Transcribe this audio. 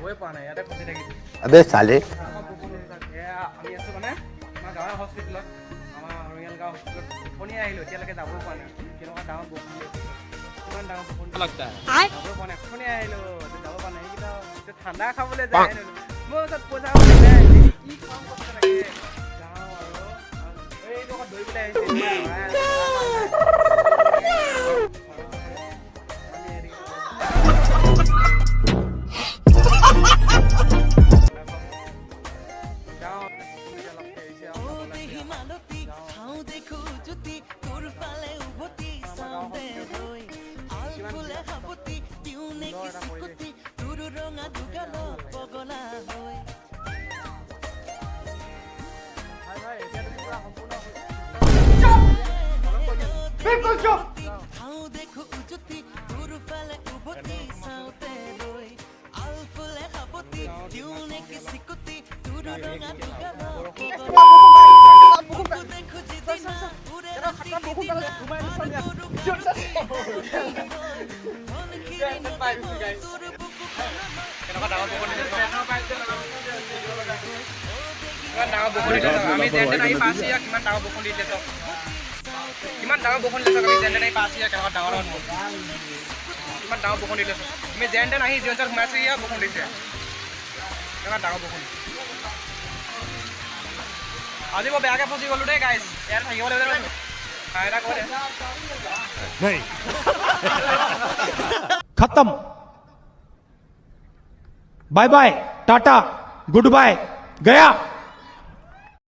যাবই পৰা নাই ইয়াতে ফচি থাকিছো अबे साले আমি আছো মানে আমাৰ গাঁৱৰ হস্পিটেলত আমাৰ ৰঙিয়াল গাঁও হস্পিটেলত টোপনি আহিলোঁ এতিয়ালৈকে যাবই পৰা নাই কেনেকুৱা ডাঙৰ বৰষুণ কিমান ডাঙৰ বৰষুণ যাবই পৰা নাই টোপনি আহিলোঁ যাব পৰা নাই এইকেইটা ঠাণ্ডা খাবলৈ যায় মোৰ ওচৰত পইচা নাই কি কাম কৰিব লাগে যাওঁ আৰু এইটো অকণ দৌৰিবলৈ আহিছে আমি যেন আহি পাইছো ইয়াক কিমান ডাঙৰ বৰষুণ দিছে চব কিমান ডাঙৰ বৰষুণ দিছে আমি যেন আহি পাইছো ইয়াক কেনেকুৱা ডাঙৰ কিমান ডাঙৰ বৰষুণ দিছে আমি যেন আহি যিমান সোমাইছো ইয়াক বৰষুণ দিছে কেনেকুৱা ডাঙৰ বৰষুণ আজি মই বেয়াকৈ ফচি গ'লো দেই গাইজ ইয়াত থাকিব লাগিব এটা কৈ नहीं खत्म bye bye tata goodbye गया